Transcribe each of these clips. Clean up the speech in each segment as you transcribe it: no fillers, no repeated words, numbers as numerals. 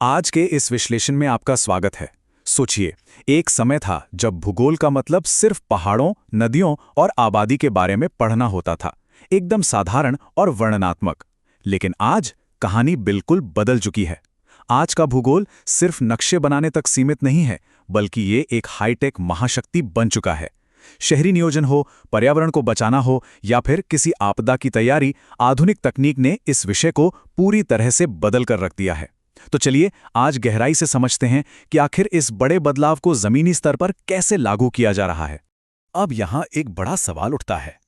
आज के इस विश्लेषण में आपका स्वागत है। सोचिए, एक समय था जब भूगोल का मतलब सिर्फ पहाड़ों, नदियों और आबादी के बारे में पढ़ना होता था, एकदम साधारण और वर्णनात्मक। लेकिन आज कहानी बिल्कुल बदल चुकी है। आज का भूगोल सिर्फ नक्शे बनाने तक सीमित नहीं है, बल्कि ये एक हाईटेक महाशक्ति बन चुका है। शहरी नियोजन हो, पर्यावरण को बचाना हो या फिर किसी आपदा की तैयारी, आधुनिक तकनीक ने इस विषय को पूरी तरह से बदल कर रख दिया है। तो चलिए आज गहराई से समझते हैं कि आखिर इस बड़े बदलाव को जमीनी स्तर पर कैसे लागू किया जा रहा है। अब यहाँ एक बड़ा सवाल उठता है।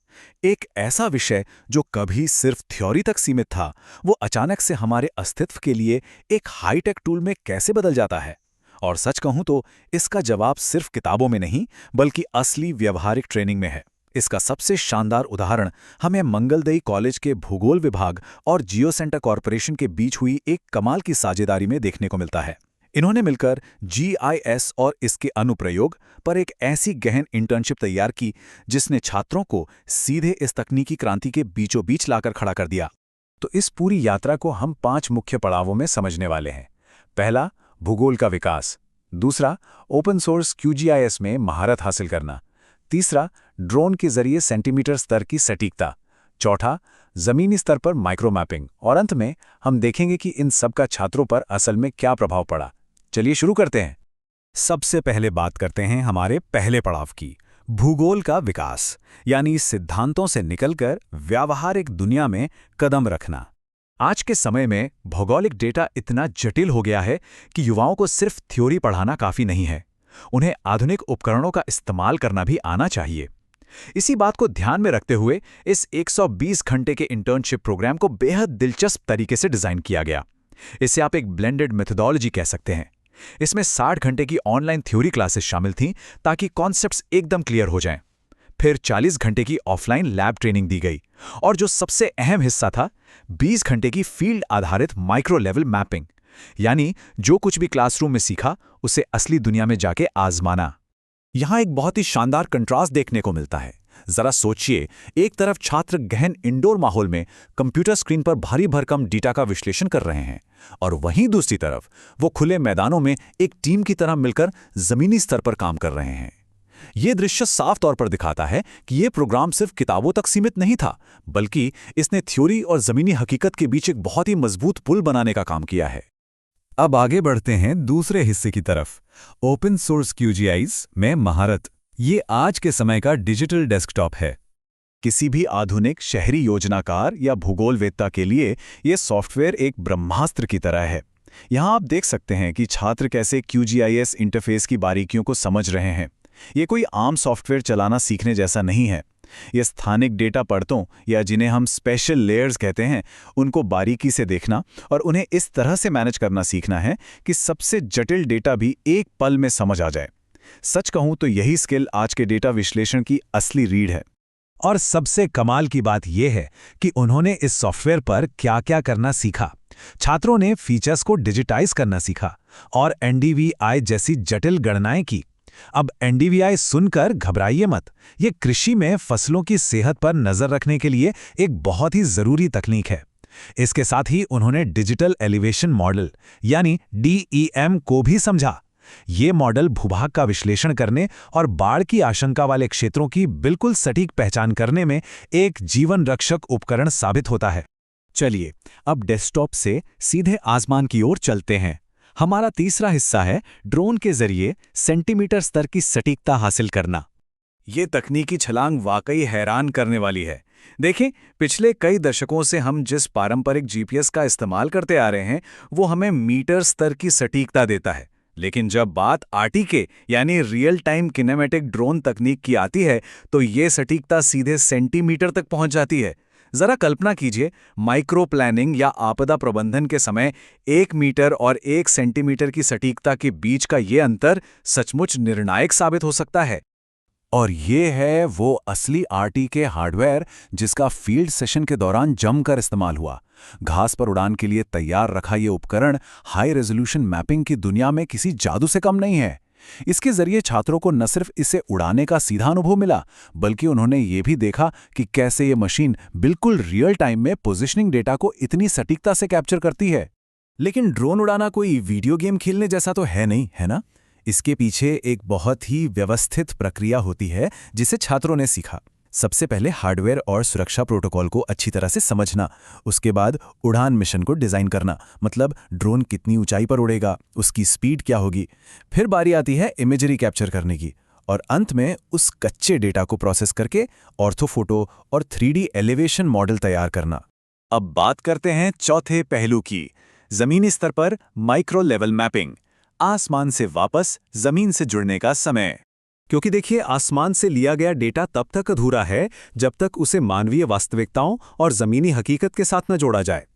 एक ऐसा विषय जो कभी सिर्फ थ्योरी तक सीमित था, वो अचानक से हमारे अस्तित्व के लिए एक हाईटेक टूल में कैसे बदल जाता है? और सच कहूं तो इसका जवाब सिर्फ किताबों में नहीं, बल्कि असली व्यवहारिक ट्रेनिंग में है। इसका सबसे शानदार उदाहरण हमें मंगलदई कॉलेज के भूगोल विभाग और जियो सेंटर कॉरपोरेशन के बीच हुई एक कमाल की साझेदारी में देखने को मिलता है। इन्होंने मिलकर जीआईएस और इसके अनुप्रयोग पर एक ऐसी गहन इंटर्नशिप तैयार की जिसने छात्रों को सीधे इस तकनीकी क्रांति के बीचों बीच लाकर खड़ा कर दिया। तो इस पूरी यात्रा को हम 5 मुख्य पड़ावों में समझने वाले हैं। पहला, भूगोल का विकास। दूसरा, ओपन सोर्स क्यूजीआईएस में महारत हासिल करना। तीसरा, ड्रोन के जरिए सेंटीमीटर स्तर की सटीकता। चौथा, जमीनी स्तर पर माइक्रो मैपिंग। और अंत में हम देखेंगे कि इन सब का छात्रों पर असल में क्या प्रभाव पड़ा। चलिए शुरू करते हैं। सबसे पहले बात करते हैं हमारे पहले पड़ाव की, भूगोल का विकास, यानी सिद्धांतों से निकलकर व्यावहारिक दुनिया में कदम रखना। आज के समय में भौगोलिक डेटा इतना जटिल हो गया है कि युवाओं को सिर्फ थ्योरी पढ़ाना काफी नहीं है, उन्हें आधुनिक उपकरणों का इस्तेमाल करना भी आना चाहिए। इसी बात को ध्यान में रखते हुए इस 120 घंटे के इंटर्नशिप प्रोग्राम को बेहद दिलचस्प तरीके से डिजाइन किया गया। इसे आप एक ब्लेंडेड मेथोडोलॉजी कह सकते हैं। इसमें 60 घंटे की ऑनलाइन थ्योरी क्लासेस शामिल थीं ताकि कॉन्सेप्ट्स एकदम क्लियर हो जाएं। फिर 40 घंटे की ऑफलाइन लैब ट्रेनिंग दी गई और जो सबसे अहम हिस्सा था, 20 घंटे की फील्ड आधारित माइक्रो लेवल मैपिंग, यानी जो कुछ भी क्लासरूम में सीखा उसे असली दुनिया में जाके आजमाना। यहाँ एक बहुत ही शानदार कंट्रास्ट देखने को मिलता है। जरा सोचिए, एक तरफ छात्र गहन इंडोर माहौल में कंप्यूटर स्क्रीन पर भारी भरकम डेटा का विश्लेषण कर रहे हैं और वहीं दूसरी तरफ वो खुले मैदानों में एक टीम की तरह मिलकर जमीनी स्तर पर काम कर रहे हैं। ये दृश्य साफ तौर पर दिखाता है कि ये प्रोग्राम सिर्फ किताबों तक सीमित नहीं था, बल्कि इसने थ्योरी और जमीनी हकीकत के बीच एक बहुत ही मजबूत पुल बनाने का काम किया है। अब आगे बढ़ते हैं दूसरे हिस्से की तरफ, ओपन सोर्स क्यूजीआईएस में महारत। ये आज के समय का डिजिटल डेस्कटॉप है। किसी भी आधुनिक शहरी योजनाकार या भूगोलवेत्ता के लिए ये सॉफ्टवेयर एक ब्रह्मास्त्र की तरह है। यहाँ आप देख सकते हैं कि छात्र कैसे क्यूजीआईएस इंटरफेस की बारीकियों को समझ रहे हैं। ये कोई आम सॉफ्टवेयर चलाना सीखने जैसा नहीं है। ये स्थानिक डेटा परतों, या जिन्हें हम स्पेशल लेयर्स कहते हैं, उनको बारीकी से देखना और उन्हें इस तरह से मैनेज करना सीखना है कि सबसे जटिल डेटा भी एक पल में समझ आ जाए। सच कहूं तो यही स्किल आज के डेटा विश्लेषण की असली रीढ़ है। और सबसे कमाल की बात यह है कि उन्होंने इस सॉफ्टवेयर पर क्या-क्या करना सीखा। छात्रों ने फीचर्स को डिजिटाइज करना सीखा और एनडीवीआई जैसी जटिल गणनाएं की। अब एनडीवीआई सुनकर घबराइए मत, ये कृषि में फसलों की सेहत पर नजर रखने के लिए एक बहुत ही जरूरी तकनीक है। इसके साथ ही उन्होंने डिजिटल एलिवेशन मॉडल यानी डीईएम को भी समझा। ये मॉडल भूभाग का विश्लेषण करने और बाढ़ की आशंका वाले क्षेत्रों की बिल्कुल सटीक पहचान करने में एक जीवन रक्षक उपकरण साबित होता है। चलिए अब डेस्कटॉप से सीधे आसमान की ओर चलते हैं। हमारा तीसरा हिस्सा है ड्रोन के जरिए सेंटीमीटर स्तर की सटीकता हासिल करना। ये तकनीकी छलांग वाकई हैरान करने वाली है। देखें, पिछले कई दशकों से हम जिस पारंपरिक जीपीएस का इस्तेमाल करते आ रहे हैं, वो हमें मीटर स्तर की सटीकता देता है। लेकिन जब बात आरटीके यानी रियल टाइम किनेमेटिक ड्रोन तकनीक की आती है, तो ये सटीकता सीधे सेंटीमीटर तक पहुंच जाती है। जरा कल्पना कीजिए, माइक्रो प्लानिंग या आपदा प्रबंधन के समय 1 मीटर और 1 सेंटीमीटर की सटीकता के बीच का ये अंतर सचमुच निर्णायक साबित हो सकता है। और ये है वो असली आरटीके हार्डवेयर जिसका फील्ड सेशन के दौरान जमकर इस्तेमाल हुआ। घास पर उड़ान के लिए तैयार रखा ये उपकरण हाई रेजोल्यूशन मैपिंग की दुनिया में किसी जादू से कम नहीं है। इसके जरिए छात्रों को न सिर्फ इसे उड़ाने का सीधा अनुभव मिला, बल्कि उन्होंने ये भी देखा कि कैसे ये मशीन बिल्कुल रियल टाइम में पोजीशनिंग डेटा को इतनी सटीकता से कैप्चर करती है। लेकिन ड्रोन उड़ाना कोई वीडियो गेम खेलने जैसा तो है नहीं, है ना? इसके पीछे एक बहुत ही व्यवस्थित प्रक्रिया होती है जिसे छात्रों ने सीखा। सबसे पहले हार्डवेयर और सुरक्षा प्रोटोकॉल को अच्छी तरह से समझना, उसके बाद उड़ान मिशन को डिज़ाइन करना, मतलब ड्रोन कितनी ऊंचाई पर उड़ेगा, उसकी स्पीड क्या होगी। फिर बारी आती है इमेजरी कैप्चर करने की, और अंत में उस कच्चे डेटा को प्रोसेस करके ऑर्थोफोटो और 3D एलिवेशन मॉडल तैयार करना। अब बात करते हैं चौथे पहलू की, जमीनी स्तर पर माइक्रो लेवल मैपिंग, आसमान से वापस जमीन से जुड़ने का समय। क्योंकि देखिए, आसमान से लिया गया डेटा तब तक अधूरा है जब तक उसे मानवीय वास्तविकताओं और ज़मीनी हकीकत के साथ न जोड़ा जाए।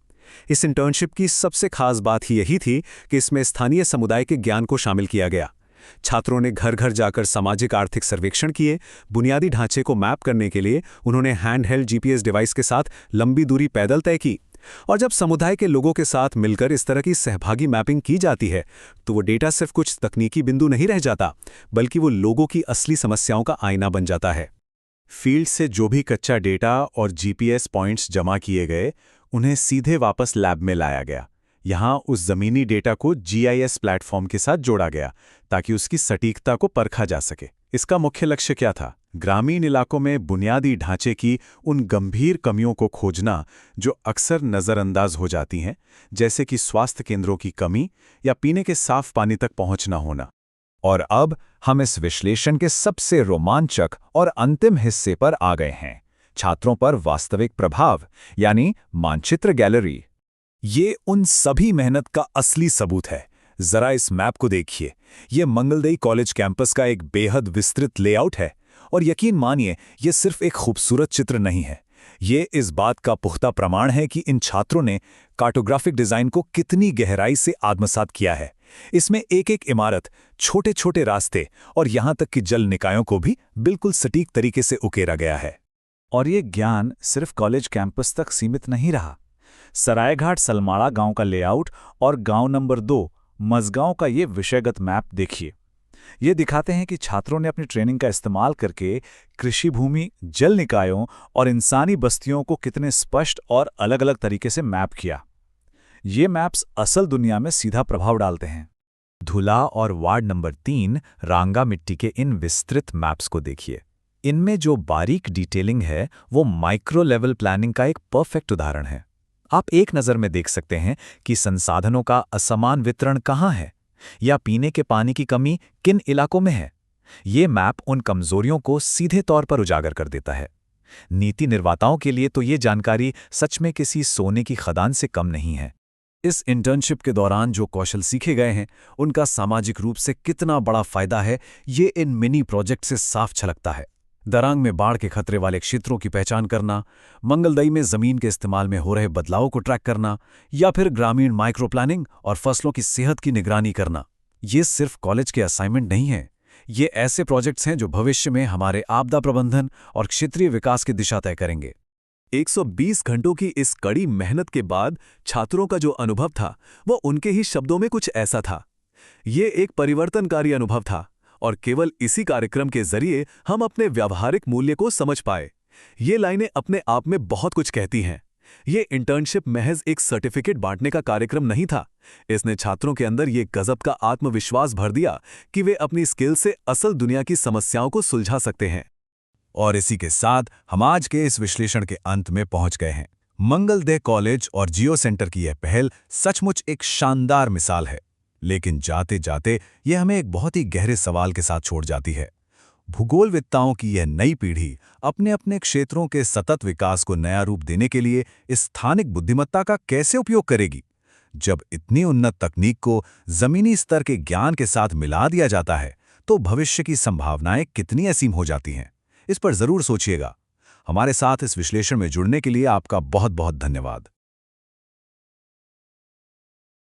इस इंटर्नशिप की सबसे खास बात ही यही थी कि इसमें स्थानीय समुदाय के ज्ञान को शामिल किया गया। छात्रों ने घर घर जाकर सामाजिक आर्थिक सर्वेक्षण किए, बुनियादी ढांचे को मैप करने के लिए उन्होंने हैंडहेल्ड जीपीएस डिवाइस के साथ लंबी दूरी पैदल तय की। और जब समुदाय के लोगों के साथ मिलकर इस तरह की सहभागी मैपिंग की जाती है, तो वो डेटा सिर्फ कुछ तकनीकी बिंदु नहीं रह जाता, बल्कि वो लोगों की असली समस्याओं का आईना बन जाता है। फील्ड से जो भी कच्चा डेटा और जीपीएस पॉइंट्स जमा किए गए, उन्हें सीधे वापस लैब में लाया गया। यहाँ उस जमीनी डेटा को जीआईएस प्लेटफॉर्म के साथ जोड़ा गया ताकि उसकी सटीकता को परखा जा सके। इसका मुख्य लक्ष्य क्या था? ग्रामीण इलाकों में बुनियादी ढांचे की उन गंभीर कमियों को खोजना जो अक्सर नज़रअंदाज हो जाती हैं, जैसे कि स्वास्थ्य केंद्रों की कमी या पीने के साफ पानी तक पहुंच न होना। और अब हम इस विश्लेषण के सबसे रोमांचक और अंतिम हिस्से पर आ गए हैं, छात्रों पर वास्तविक प्रभाव, यानी मानचित्र गैलरी। ये उन सभी मेहनत का असली सबूत है। जरा इस मैप को देखिए। ये मंगलदेई कॉलेज कैंपस का एक बेहद विस्तृत लेआउट है, और यकीन मानिए, ये सिर्फ एक खूबसूरत चित्र नहीं है। ये इस बात का पुख्ता प्रमाण है कि इन छात्रों ने कार्टोग्राफिक डिजाइन को कितनी गहराई से आत्मसात किया है। इसमें एक एक इमारत, छोटे छोटे रास्ते और यहां तक कि जल निकायों को भी बिल्कुल सटीक तरीके से उकेरा गया है। और ये ज्ञान सिर्फ कॉलेज कैंपस तक सीमित नहीं रहा। सरायघाट सलमाड़ा गांव का लेआउट और गांव नंबर 2 मझगांव का ये विषयगत मैप देखिए। ये दिखाते हैं कि छात्रों ने अपनी ट्रेनिंग का इस्तेमाल करके कृषि भूमि, जल निकायों और इंसानी बस्तियों को कितने स्पष्ट और अलग-अलग तरीके से मैप किया। ये मैप्स असल दुनिया में सीधा प्रभाव डालते हैं। धुला और वार्ड नंबर 3 रांगा मिट्टी के इन विस्तृत मैप्स को देखिए। इनमें जो बारीक डिटेलिंग है वो माइक्रो लेवल प्लानिंग का एक परफेक्ट उदाहरण है। आप एक नज़र में देख सकते हैं कि संसाधनों का असमान वितरण कहाँ है या पीने के पानी की कमी किन इलाकों में है। ये मैप उन कमजोरियों को सीधे तौर पर उजागर कर देता है। नीति निर्माताओं के लिए तो ये जानकारी सच में किसी सोने की खदान से कम नहीं है। इस इंटर्नशिप के दौरान जो कौशल सीखे गए हैं, उनका सामाजिक रूप से कितना बड़ा फायदा है, ये इन मिनी प्रोजेक्ट से साफ झलकता है। दरांग में बाढ़ के खतरे वाले क्षेत्रों की पहचान करना, मंगलदई में जमीन के इस्तेमाल में हो रहे बदलावों को ट्रैक करना, या फिर ग्रामीण माइक्रो प्लानिंग और फसलों की सेहत की निगरानी करना, ये सिर्फ कॉलेज के असाइनमेंट नहीं है। ये ऐसे प्रोजेक्ट्स हैं जो भविष्य में हमारे आपदा प्रबंधन और क्षेत्रीय विकास की दिशा तय करेंगे। 120 घंटों की इस कड़ी मेहनत के बाद छात्रों का जो अनुभव था, वो उनके ही शब्दों में कुछ ऐसा था। ये एक परिवर्तनकारी अनुभव था, और केवल इसी कार्यक्रम के जरिए हम अपने व्यावहारिक मूल्य को समझ पाए। ये लाइनें अपने आप में बहुत कुछ कहती हैं। ये इंटर्नशिप महज एक सर्टिफिकेट बांटने का कार्यक्रम नहीं था। इसने छात्रों के अंदर ये गजब का आत्मविश्वास भर दिया कि वे अपनी स्किल से असल दुनिया की समस्याओं को सुलझा सकते हैं। और इसी के साथ हम आज के इस विश्लेषण के अंत में पहुंच गए हैं। मंगलदेई कॉलेज और जियो सेंटर की यह पहल सचमुच एक शानदार मिसाल है, लेकिन जाते जाते यह हमें एक बहुत ही गहरे सवाल के साथ छोड़ जाती है। भूगोलविद्ताओं की यह नई पीढ़ी अपने अपने क्षेत्रों के सतत विकास को नया रूप देने के लिए इस स्थानिक बुद्धिमत्ता का कैसे उपयोग करेगी? जब इतनी उन्नत तकनीक को जमीनी स्तर के ज्ञान के साथ मिला दिया जाता है, तो भविष्य की संभावनाएं कितनी असीम हो जाती हैं। इस पर जरूर सोचिएगा। हमारे साथ इस विश्लेषण में जुड़ने के लिए आपका बहुत बहुत धन्यवाद।